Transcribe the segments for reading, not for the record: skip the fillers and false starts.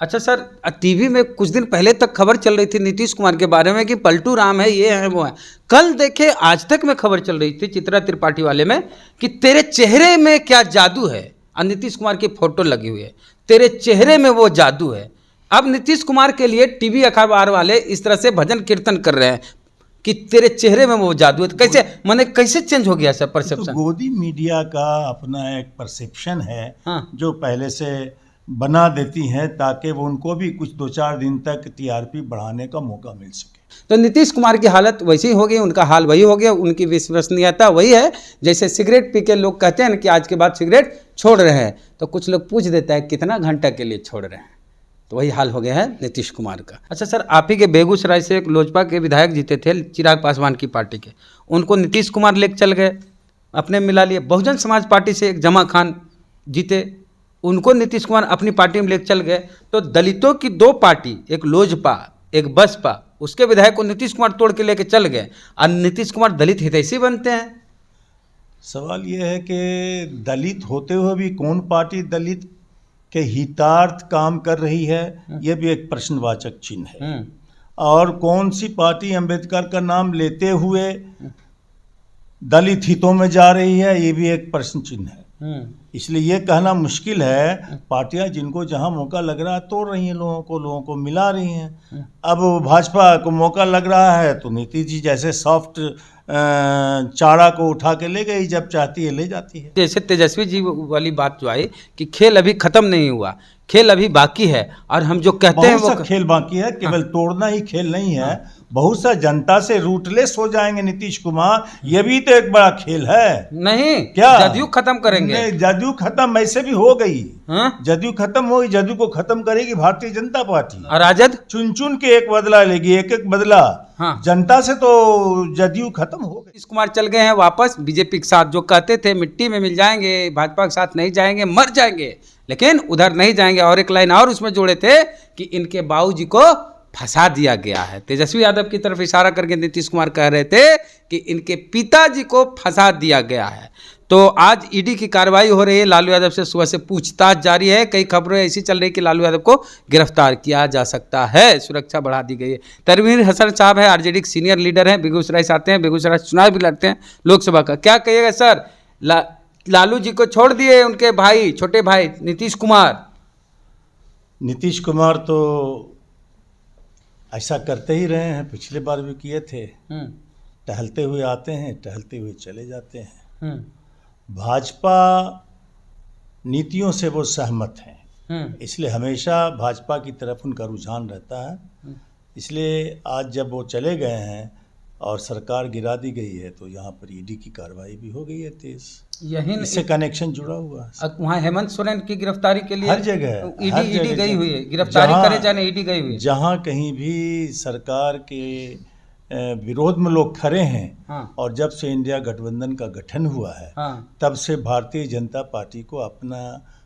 अच्छा sir, TV में कुछ दिन पहले तक खबर चल रही थी नीतीश कुमार के बारे में कि पलटू राम है, ये है वो है। कल देखे आज तक में खबर चल रही थी चित्रा त्रिपाठी वाले में कि तेरे चेहरे में क्या जादू है, और नीतीश कुमार की फोटो लगी हुई है, तेरे चेहरे में वो जादू है। अब नीतीश कुमार के लिए टीवी अखबार वाले इस तरह से भजन कीर्तन कर रहे हैं कि तेरे चेहरे में वो जादू है। तो कैसे माने कैसे चेंज हो गया सर परसेप्शन? तो गोदी मीडिया का अपना एक परसेप्शन है, हाँ। जो पहले से बना देती हैं ताकि वो उनको भी कुछ 2-4 दिन तक टीआरपी बढ़ाने का मौका मिल सके। तो नीतीश कुमार की हालत वैसी ही हो गई, उनका हाल वही हो गया, उनकी विश्वसनीयता वही है। जैसे सिगरेट पी के लोग कहते हैं कि आज के बाद सिगरेट छोड़ रहे हैं, तो कुछ लोग पूछ देता है कितना घंटा के लिए छोड़ रहे हैं, तो वही हाल हो गया है नीतीश कुमार का। अच्छा सर, आप ही के बेगूसराय से एक लोजपा के विधायक जीते थे, चिराग पासवान की पार्टी के, उनको नीतीश कुमार लेकर चल गए, अपने मिला लिए। बहुजन समाज पार्टी से एक जमा खान जीते, उनको नीतीश कुमार अपनी पार्टी में लेकर चल गए। तो दलितों की दो पार्टी, एक लोजपा एक बसपा, उसके विधायक को नीतीश कुमार तोड़ के लेके चल गए, और नीतीश कुमार दलित हितैषी बनते हैं। सवाल यह है कि दलित होते हुए भी कौन पार्टी दलित के हितार्थ काम कर रही है, यह भी एक प्रश्नवाचक चिन्ह है। और कौन सी पार्टी अंबेडकर का नाम लेते हुए दलित हितों में जा रही है, ये भी एक प्रश्न चिन्ह है। इसलिए ये कहना मुश्किल है। पार्टियां जिनको जहां मौका लग रहा है तोड़ रही हैं, लोगों को मिला रही हैं। अब भाजपा को मौका लग रहा है तो नीतीश जी जैसे सॉफ्ट चारा को उठा के ले गई, जब चाहती है ले जाती है। जैसे तेजस्वी जी वाली बात जो आई कि खेल अभी खत्म नहीं हुआ, खेल अभी बाकी है, और हम जो कहते हैं बहुत सा खेल बाकी है, केवल तोड़ना ही खेल नहीं है। बहुत सा जनता से रूटलेस हो जाएंगे नीतीश कुमार, ये भी तो एक बड़ा खेल है। नहीं क्या जदयू खत्म करेंगे? नहीं, जदयू खत्म ऐसे भी हो गई। हाँ? जदयू खत्म होगी, जदयू को खत्म करेगी भारतीय जनता पार्टी। और राजद चुन चुन के एक बदला लेगी, एक एक बदला। हाँ। जनता से तो जदयू खत्म हो गई। नीतीश कुमार चल गए हैं वापस बीजेपी के साथ, जो कहते थे मिट्टी में मिल जाएंगे, भाजपा के साथ नहीं जाएंगे, मर जाएंगे, लेकिन उधर नहीं जाएंगे। और एक लाइन और उसमें जोड़े थे कि इनके बाबूजी को फंसा दिया गया है। तेजस्वी यादव की तरफ इशारा करके नीतीश कुमार कह रहे थे कि इनके पिताजी को फंसा दिया गया है। तो आज ईडी की कार्रवाई हो रही है, लालू यादव से सुबह से पूछताछ जारी है। कई खबरें ऐसी चल रही कि लालू यादव को गिरफ्तार किया जा सकता है, सुरक्षा बढ़ा दी गई है। तनवीर हसन साहब है, आरजेडी के सीनियर लीडर हैं, बेगूसराय से आते हैं, बेगूसराय चुनाव भी लड़ते हैं लोकसभा का। क्या कहिएगा सर, लालू जी को छोड़ दिए उनके भाई, छोटे भाई नीतीश कुमार? नीतीश कुमार तो ऐसा करते ही रहे हैं, पिछले बार भी किए थे। टहलते हुए आते हैं, टहलते हुए चले जाते हैं। भाजपा नीतियों से वो सहमत हैं, इसलिए हमेशा भाजपा की तरफ उनका रुझान रहता है। इसलिए आज जब वो चले गए हैं और सरकार गिरा दी गई है, तो यहाँ पर ईडी की कार्रवाई भी हो गई है तेज। यही इससे कनेक्शन जुड़ा हुआ है। वहाँ हेमंत सोरेन की गिरफ्तारी के लिए हर जगह ईडी गई हुई है, गिरफ्तारी करे जाने ईडी गई हुई है। जहाँ कहीं भी सरकार के विरोध में लोग खड़े हैं। हाँ। और जब से इंडिया गठबंधन का गठन हुआ है, हाँ। तब से भारतीय जनता पार्टी को अपना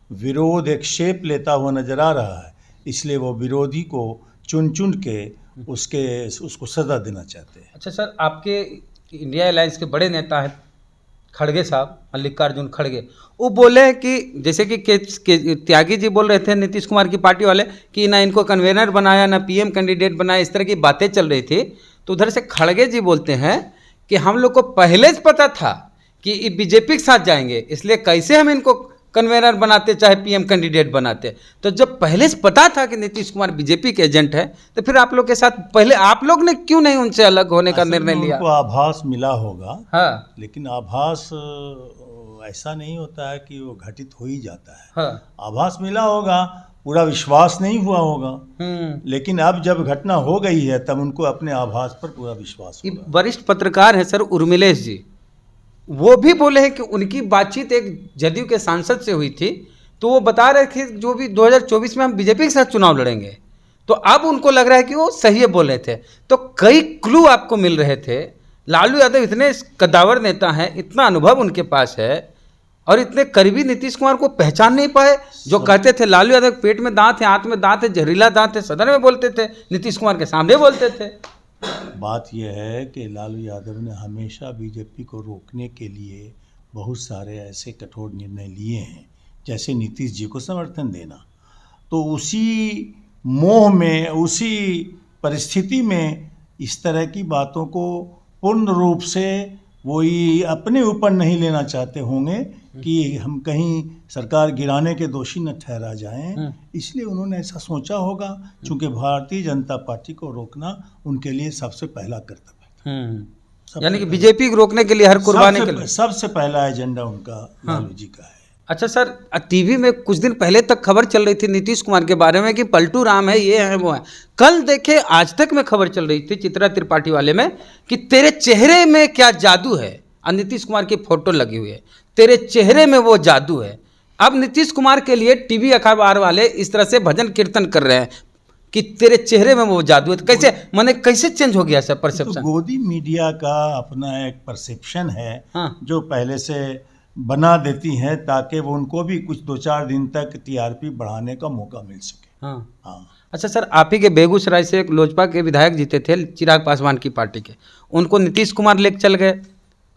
विरोध एक शेप लेता हुआ नजर आ रहा है। इसलिए वो विरोधी को चुन चुन के उसको सजा देना चाहते हैं। अच्छा सर, आपके इंडिया अलायंस के बड़े नेता हैं खड़गे साहब, मल्लिकार्जुन खड़गे, वो बोले कि जैसे कि त्यागी जी बोल रहे थे नीतीश कुमार की पार्टी वाले कि ना इनको कन्वेनर बनाया, ना पीएम कैंडिडेट बनाया, इस तरह की बातें चल रही थी। तो उधर से खड़गे जी बोलते हैं कि हम लोग को पहले से पता था कि ये बीजेपी के साथ जाएंगे, इसलिए कैसे हम इनको कन्वेनर बनाते चाहे पीएम कैंडिडेट बनाते। तो जब पहले से पता था कि नीतीश कुमार बीजेपी के एजेंट है, तो फिर आप लोग के साथ पहले आप लोग ने क्यों नहीं उनसे अलग होने का निर्णय लिया? उनको आभास मिला होगा। हाँ। लेकिन आभास ऐसा नहीं होता है कि वो घटित हो ही जाता है। हाँ। आभास मिला होगा, पूरा विश्वास नहीं हुआ होगा। लेकिन अब जब घटना हो गई है, तब उनको अपने आभास पर पूरा विश्वास होगा। वरिष्ठ पत्रकार हैं सर उर्मिलेश जी, वो भी बोले हैं कि उनकी बातचीत एक जदयू के सांसद से हुई थी, तो वो बता रहे थे जो भी 2024 में हम बीजेपी के साथ चुनाव लड़ेंगे। तो अब उनको लग रहा है कि वो सही बोल रहे थे। तो कई क्लू आपको मिल रहे थे। लालू यादव इतने कद्दावर नेता हैं, इतना अनुभव उनके पास है, और इतने करीबी नीतीश कुमार को पहचान नहीं पाए। जो कहते थे लालू यादव पेट में दांत है, हाथ में दांत है, जहरीला दांत है, सदन में बोलते थे, नीतीश कुमार के सामने बोलते थे। बात यह है कि लालू यादव ने हमेशा बीजेपी को रोकने के लिए बहुत सारे ऐसे कठोर निर्णय लिए हैं, जैसे नीतीश जी को समर्थन देना। तो उसी मोह में, उसी परिस्थिति में इस तरह की बातों को पूर्ण रूप से वो ये अपने ऊपर नहीं लेना चाहते होंगे कि हम कहीं सरकार गिराने के दोषी न ठहरा जाएं, इसलिए उन्होंने ऐसा सोचा होगा। चूंकि भारतीय जनता पार्टी को रोकना उनके लिए सबसे पहला कर्तव्य है। यानी कि बीजेपी को रोकने के लिए हर कुर्बानी के लिए सबसे पहला एजेंडा उनका लालू जी का है। अच्छा सर, टीवी में कुछ दिन पहले तक खबर चल रही थी नीतीश कुमार के बारे में कि पलटू राम है, ये है, वो है। कल देखे आज तक में खबर चल रही थी चित्रा त्रिपाठी वाले में कि तेरे चेहरे में क्या जादू है, और नीतीश कुमार की फोटो लगी हुई है, तेरे चेहरे में वो जादू है। अब नीतीश कुमार के लिए टीवी अखबार वाले इस तरह से भजन कीर्तन कर रहे हैं कि तेरे चेहरे में वो जादू है। तो कैसे माने कैसे चेंज हो गया सर परसेप्शन? तो गोदी मीडिया का अपना एक परसेप्शन है, हाँ। जो पहले से बना देती हैं ताकि वो उनको भी कुछ 2-4 दिन तक टीआरपी बढ़ाने का मौका मिल सके। हाँ। हाँ। अच्छा सर, आप ही के बेगूसराय से एक लोजपा के विधायक जीते थे, चिराग पासवान की पार्टी के, उनको नीतीश कुमार लेकर चल गए,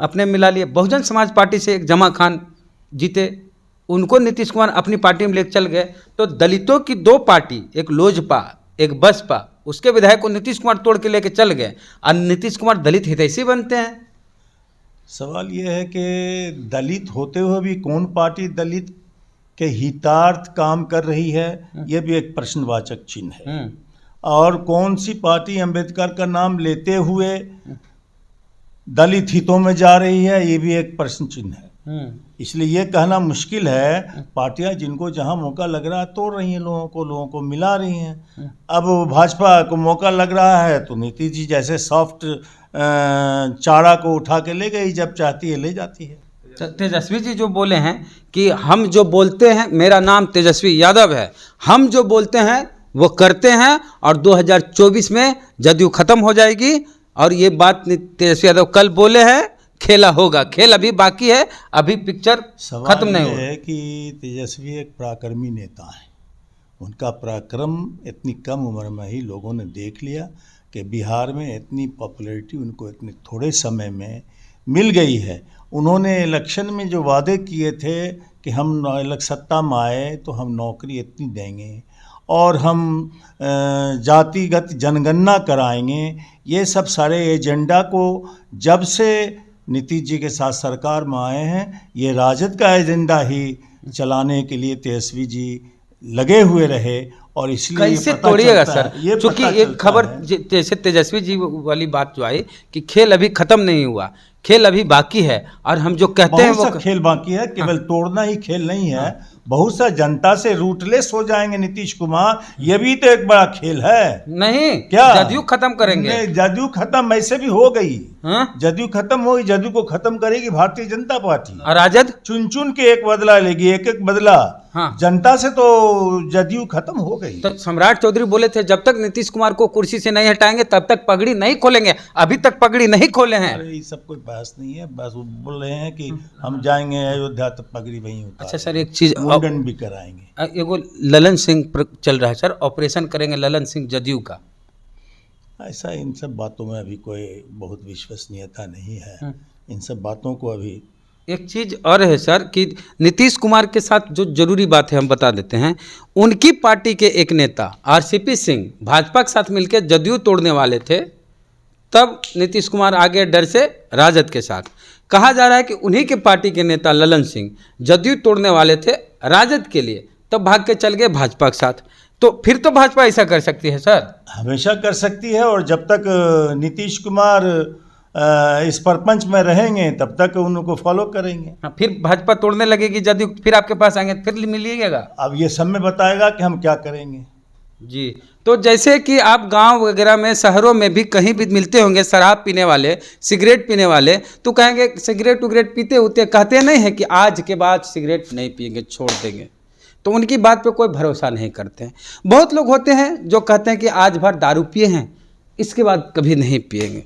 अपने मिला लिए। बहुजन समाज पार्टी से एक जमा खान जीते, उनको नीतीश कुमार अपनी पार्टी में लेकर चल गए। तो दलितों की 2 पार्टी, एक लोजपा एक बसपा, उसके विधायक को नीतीश कुमार तोड़ के लेकर चल गए, और नीतीश कुमार दलित हितैषी बनते हैं। सवाल यह है कि दलित होते हुए भी कौन पार्टी दलित के हितार्थ काम कर रही है, यह भी एक प्रश्नवाचक चिन्ह है। और कौन सी पार्टी अंबेडकर का नाम लेते हुए दलित हितों में जा रही है, ये भी एक प्रश्न चिन्ह है। इसलिए ये कहना मुश्किल है। पार्टियां जिनको जहां मौका लग रहा है तोड़ रही हैं, लोगों को मिला रही हैं। अब भाजपा को मौका लग रहा है तो नीतीश जी जैसे सॉफ्ट चारा को उठा के ले गई, जब चाहती है ले जाती है। तेजस्वी जी जो बोले हैं कि हम जो बोलते हैं, मेरा नाम तेजस्वी यादव है, हम जो बोलते हैं वो करते हैं, और 2024 में जदयू खत्म हो जाएगी। और ये बात तेजस्वी यादव कल बोले हैं, खेला होगा, खेल अभी बाकी है, अभी पिक्चर खत्म नहीं हुआ है कि तेजस्वी एक पराक्रमी नेता है। उनका पराक्रम इतनी कम उम्र में ही लोगों ने देख लिया कि बिहार में इतनी पॉपुलैरिटी उनको इतने थोड़े समय में मिल गई है। उन्होंने इलेक्शन में जो वादे किए थे कि हम सत्ता में आए तो हम नौकरी इतनी देंगे और हम जातिगत जनगणना कराएंगे, ये सब सारे एजेंडा को जब से नीतीश जी के साथ सरकार में आए हैं, ये राजद का एजेंडा ही चलाने के लिए तेजस्वी जी लगे हुए रहे। और इसलिए कैसे तोड़िएगा सर, क्योंकि एक खबर जैसे तेजस्वी जी वाली बात जो आई कि खेल अभी खत्म नहीं हुआ, खेल अभी बाकी है, और हम जो कहते हैं वो खेल बाकी है, केवल तोड़ना ही खेल नहीं है। बहुत सा जनता से रूटलेस हो जाएंगे नीतीश कुमार, ये भी तो एक बड़ा खेल है। नहीं क्या जदयू खत्म करेंगे? जदयू खत्म ऐसे भी हो गई। जदयू खत्म होगी, जदयू को खत्म करेगी भारतीय जनता पार्टी। और राजद चुन चुन के एक बदला लेगी, एक एक बदला। हाँ। जनता से तो जदयू खत्म हो गई। तो सम्राट चौधरी बोले थे जब तक नीतीश कुमार को कुर्सी से नहीं हटाएंगे तब तक पगड़ी नहीं खोलेंगे, अभी तक पगड़ी नहीं खोले हैं। अरे ये सब कोई बहस नहीं है, बस वो बोल रहे हैं कि हम जाएंगे अयोध्या तब पगड़ी वहीं उतार। अच्छा सर, एक चीज मुंडन भी कराएंगे। एगो ललन सिंह चल रहा है सर, ऑपरेशन करेंगे ललन सिंह जदयू का। ऐसा इन सब बातों में अभी कोई बहुत विश्वसनीयता नहीं है। इन सब बातों को अभी एक चीज़ और है सर कि नीतीश कुमार के साथ जो जरूरी बात है हम बता देते हैं। उनकी पार्टी के एक नेता आरसीपी सिंह भाजपा के साथ मिलकर जदयू तोड़ने वाले थे, तब नीतीश कुमार आगे डर से राजद के साथ। कहा जा रहा है कि उन्हीं के पार्टी के नेता ललन सिंह जदयू तोड़ने वाले थे राजद के लिए, तब भाग के चल गए भाजपा के साथ। तो फिर तो भाजपा ऐसा कर सकती है सर? हमेशा कर सकती है, और जब तक नीतीश कुमार इस परपंच में रहेंगे तब तक उनको फॉलो करेंगे। फिर भाजपा तोड़ने लगेगी जदयू, फिर आपके पास आएंगे, फिर मिलिएगा। अब ये समय बताएगा कि हम क्या करेंगे। जी, तो जैसे कि आप गांव वगैरह में, शहरों में भी कहीं भी मिलते होंगे शराब पीने वाले, सिगरेट पीने वाले, तो कहेंगे सिगरेट उगरेट पीते होते, कहते नहीं है कि आज के बाद सिगरेट नहीं पिएंगे, छोड़ देंगे। तो उनकी बात पे कोई भरोसा नहीं करते हैं। बहुत लोग होते हैं जो कहते हैं कि आज भर दारू पिए हैं, इसके बाद कभी नहीं पिएंगे,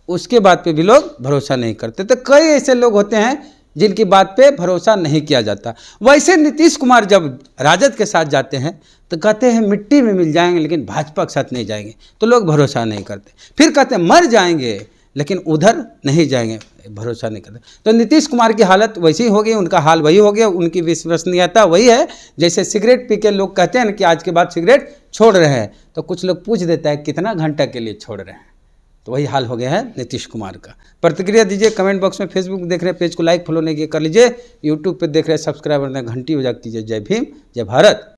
उसके बाद पे भी लोग भरोसा नहीं करते। तो कई ऐसे लोग होते हैं जिनकी बात पे भरोसा नहीं किया जाता। वैसे नीतीश कुमार जब राजद के साथ जाते हैं तो कहते हैं मिट्टी में मिल जाएंगे लेकिन भाजपा के साथ नहीं जाएंगे, तो लोग भरोसा नहीं करते। फिर कहते हैं मर जाएंगे लेकिन उधर नहीं जाएंगे, भरोसा नहीं करते। तो नीतीश कुमार की हालत वैसी हो गई, उनका हाल वही हो गया, उनकी विश्वसनीयता वही है। जैसे सिगरेट पी के लोग कहते हैं ना कि आज के बाद सिगरेट छोड़ रहे हैं, तो कुछ लोग पूछ देता है कितना घंटा के लिए छोड़ रहे हैं, तो वही हाल हो गया है नीतीश कुमार का। प्रतिक्रिया दीजिए कमेंट बॉक्स में। फेसबुक देख रहे हैं पेज को लाइक फॉलो नहीं किए कर लीजिए, यूट्यूब पे देख रहे हैं सब्सक्राइब करना, घंटी बजा कीजिए। जय भीम, जय भारत।